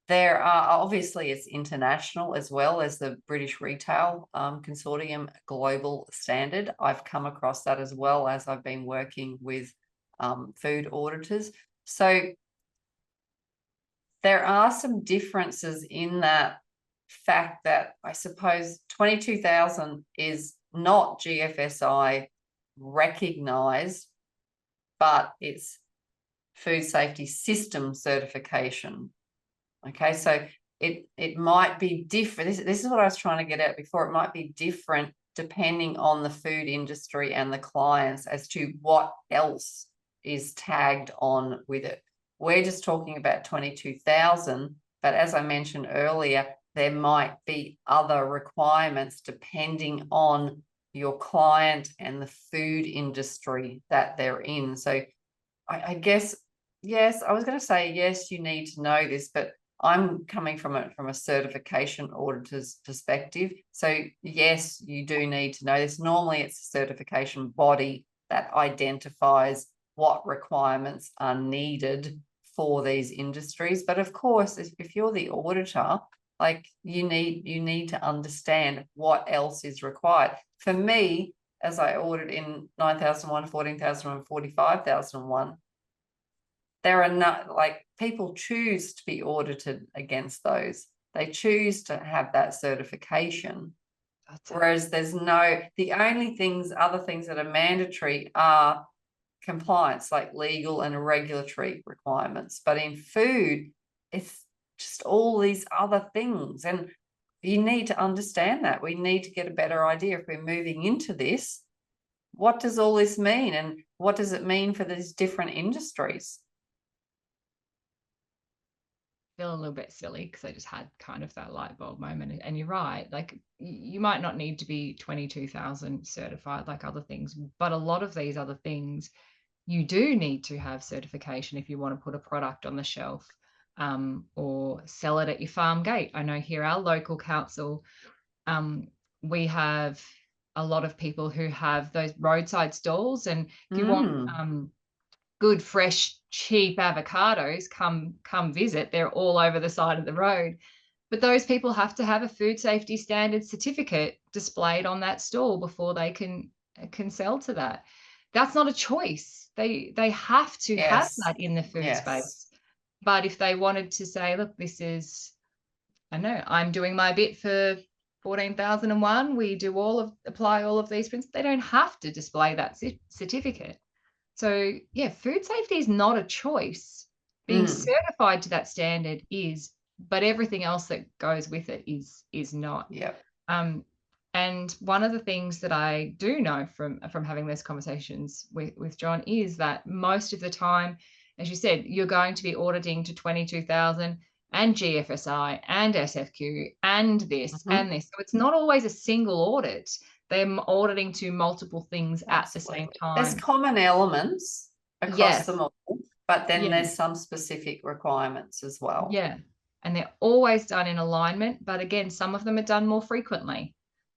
There are, obviously, it's international as well as the British Retail Consortium Global Standard. I've come across that as well as I've been working with food auditors. So there are some differences in that fact that I suppose 22,000 is not GFSI recognised, but it's food safety system certification. Okay, so it might be different. This is what I was trying to get at before. It might be different depending on the food industry and the clients as to what else is tagged on with it. We're just talking about 22,000, but as I mentioned earlier, there might be other requirements depending on your client and the food industry that they're in. So I guess, yes, I was going to say, yes, you need to know this, but I'm coming from a certification auditor's perspective. So yes, you do need to know this. Normally it's a certification body that identifies what requirements are needed for these industries. But of course, if you're the auditor, like you need to understand what else is required. For me, as I audit in 9,001, 14,001, 45,001, there are not, like, people choose to be audited against those. They choose to have that certification. Whereas there's the only other things that are mandatory are compliance, like legal and regulatory requirements. But in food, it's just all these other things. And you need to understand that. We need to get a better idea if we're moving into this. What does all this mean? And what does it mean for these different industries? Feel a little bit silly because I just had kind of that light bulb moment. And you're right, like you might not need to be 22,000 certified like other things, but a lot of these other things you do need to have certification if you want to put a product on the shelf or sell it at your farm gate. I know here our local council, we have a lot of people who have those roadside stalls, and if you want good, fresh, cheap avocados, come visit. They're all over the side of the road. But those people have to have a food safety standard certificate displayed on that stall before they can sell to that. That's not a choice. They have to have that in the food space. But if they wanted to say, look, this is, I know, I'm doing my bit for 14,001, we do apply all of these principles, they don't have to display that certificate. So yeah, food safety is not a choice. Being certified to that standard is, but everything else that goes with it is not. Yep. And one of the things that I do know from having those conversations with John is that most of the time, as you said, you're going to be auditing to 22,000 and GFSI and SFQ and this and this. So it's not always a single audit. They're auditing to multiple things at the same time. There's common elements across them all, but then there's some specific requirements as well. Yeah. And they're always done in alignment, but again, some of them are done more frequently.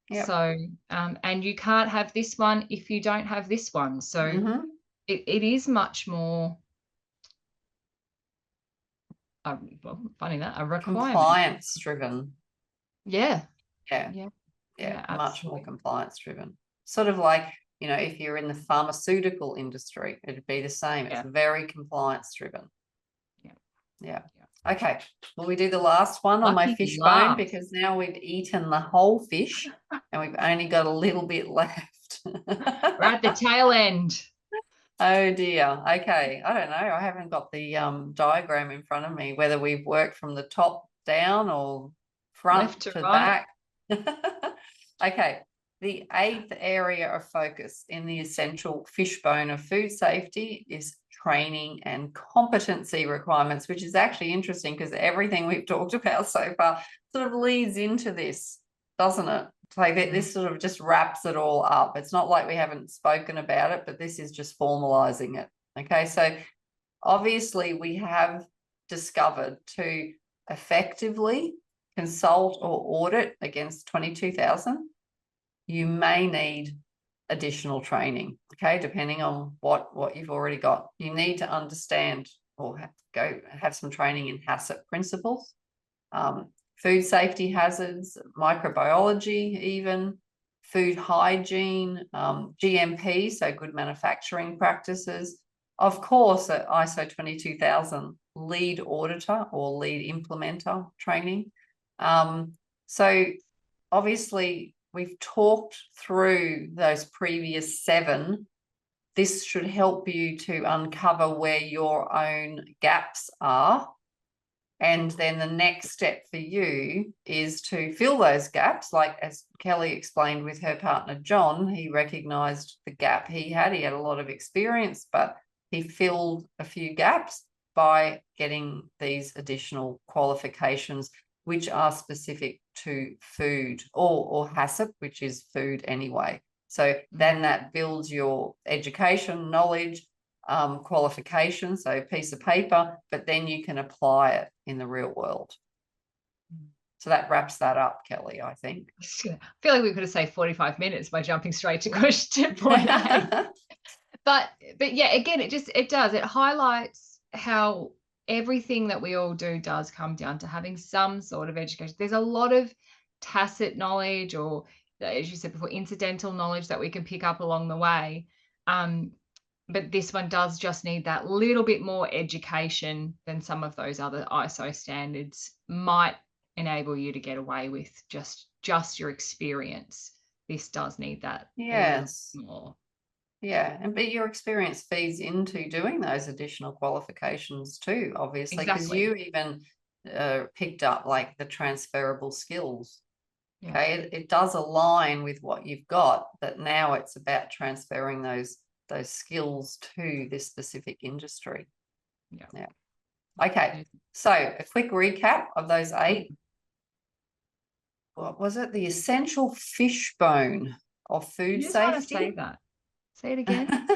Yep. So, and you can't have this one if you don't have this one. So it is much more well, funny that, a requirement. Compliance driven. Yeah. Yeah. Yeah. Yeah. Yeah, Much more absolutely. compliance driven. Sort of like, you know, if you're in the pharmaceutical industry, it'd be the same. It's Yeah. very compliance driven. Yeah. Yeah. Yeah. Okay. Will we do the last one on my Lucky fishbone? last. Because now we've eaten the whole fish and we've only got a little bit left. We're at the tail end. Oh dear. Okay. I don't know. I haven't got the diagram in front of me, whether we've worked from the top down or front Left to to right. back. Okay. The 8th area of focus in the essential fishbone of food safety is training and competency requirements, which is actually interesting because everything we've talked about so far sort of leads into this, doesn't it? Like this sort of just wraps it all up. It's not like we haven't spoken about it, but this is just formalizing it. Okay, so obviously we have discovered to effectively consult or audit against 22,000, you may need additional training, okay, depending on what you've already got. You need to understand or go have some training in HACCP principles, food safety hazards, microbiology, even food hygiene, GMP, so good manufacturing practices. Of course, at ISO 22000 lead auditor or lead implementer training. So obviously we've talked through those previous 7. This should help you to uncover where your own gaps are. And then the next step for you is to fill those gaps. Like as Kelly explained with her partner, John, he recognized the gap he had. He had a lot of experience, but he filled a few gaps by getting these additional qualifications, which are specific to food or HACCP, which is food anyway. So then that builds your education, knowledge, qualification, so piece of paper, but then you can apply it in the real world. So that wraps that up, Kelly, I think. I feel like we could have saved 45 minutes by jumping straight to question point A. But yeah, again, it highlights how everything that we all do does come down to having some sort of education. There's a lot of tacit knowledge, or as you said before, incidental knowledge that we can pick up along the way. But this one does just need that little bit more education than some of those other ISO standards might enable you to get away with. Just your experience. This does need that Yes. a little more. Yeah, but your experience feeds into doing those additional qualifications too, obviously, because Exactly. you even picked up like the transferable skills. Yeah. Okay, it does align with what you've got, that now it's about transferring those skills to this specific industry. Yeah. Okay, so a quick recap of those 8. What was it? The essential fishbone of food You just safety. want to say that. Say it again.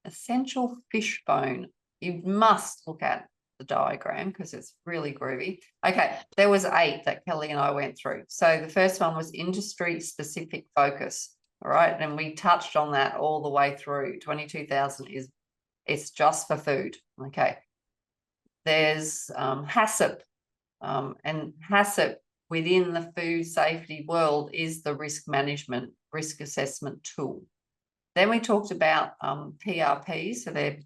Essential fishbone. You must look at the diagram because it's really groovy. Okay, there was 8 that Kelly and I went through. So the first one was industry specific focus. All right, and we touched on that all the way through. 22,000 it's just for food. Okay, there's HACCP, and HACCP within the food safety world is the risk management, risk assessment tool. Then we talked about PRPs, so they're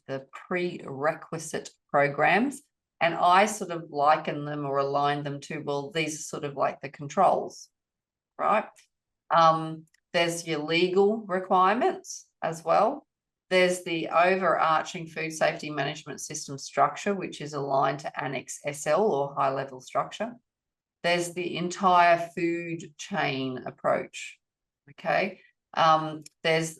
the prerequisite programs, and I sort of liken them or align them to, well, these are sort of like the controls, right? There's your legal requirements as well. There's the overarching food safety management system structure, which is aligned to Annex SL or high level structure. There's the entire food chain approach, okay? There's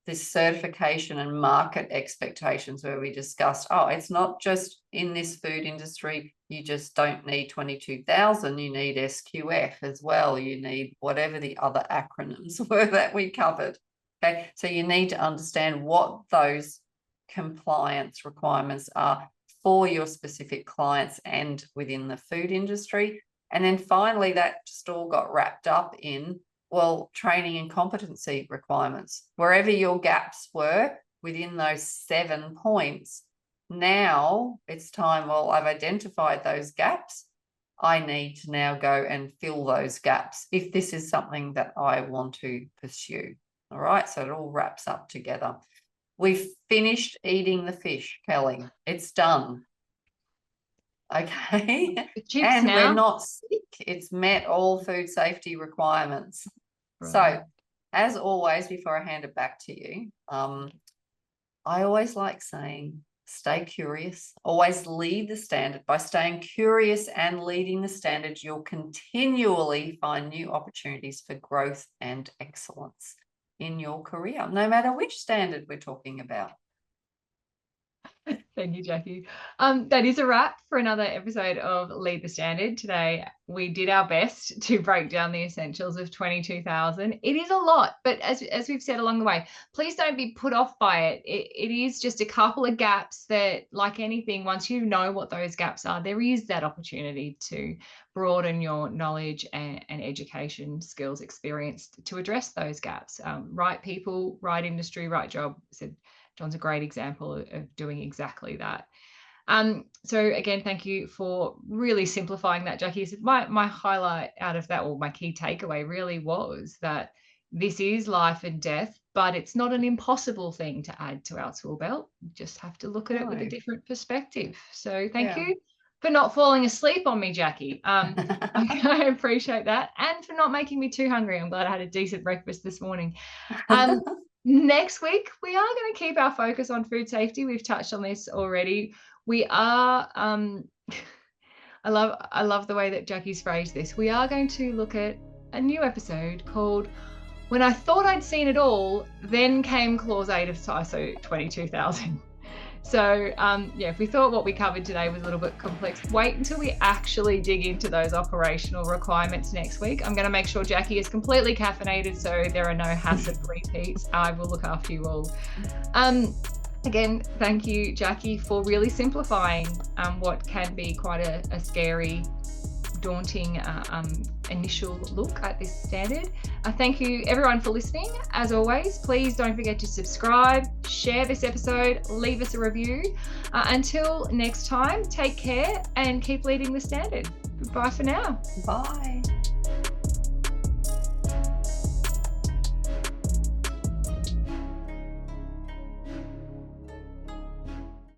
this certification and market expectations where we discussed, it's not just in this food industry, you just don't need 22,000, you need SQF as well, you need whatever the other acronyms were that we covered. Okay, so you need to understand what those compliance requirements are for your specific clients and within the food industry. And then finally, that just all got wrapped up in, well, training and competency requirements. Wherever your gaps were within those 7 points, now it's time, well, I've identified those gaps. I need to now go and fill those gaps if this is something that I want to pursue. All right, so it all wraps up together. We've finished eating the fish, Kelly. It's done. Okay. The chips and now. We're not sick. It's met all food safety requirements. Right. So, as always, before I hand it back to you, I always like saying, stay curious. Always lead the standard. By staying curious and leading the standard, you'll continually find new opportunities for growth and excellence in your career, no matter which standard we're talking about. Thank you, Jackie. That is a wrap for another episode of Lead the Standard. Today, we did our best to break down the essentials of 22,000. It is a lot, but as we've said along the way, please don't be put off by it. It is just a couple of gaps that, like anything, once you know what those gaps are, there is that opportunity to broaden your knowledge and education, skills, experience to address those gaps. Right people, right industry, right job. So John's a great example of doing exactly that. So again, thank you for really simplifying that, Jackie. My highlight out of that, or my key takeaway really was that this is life and death, but it's not an impossible thing to add to our tool belt. You just have to look at it with a different perspective. So thank you for not falling asleep on me, Jackie. I appreciate that. And for not making me too hungry. I'm glad I had a decent breakfast this morning. Next week, we are going to keep our focus on food safety. We've touched on this already. We are, I love the way that Jackie's phrased this. We are going to look at a new episode called When I Thought I'd Seen It All, Then Came Clause 8 of ISO 22000. So if we thought what we covered today was a little bit complex, wait until we actually dig into those operational requirements next week. I'm going to make sure Jackie is completely caffeinated so there are no HACCP repeats. I will look after you all. Again, thank you, Jackie, for really simplifying what can be quite a scary, daunting initial look at this standard. Thank you everyone for listening. As always, please don't forget to subscribe, share this episode, leave us a review. Until next time, take care and keep leading the standard. Goodbye for now. Bye.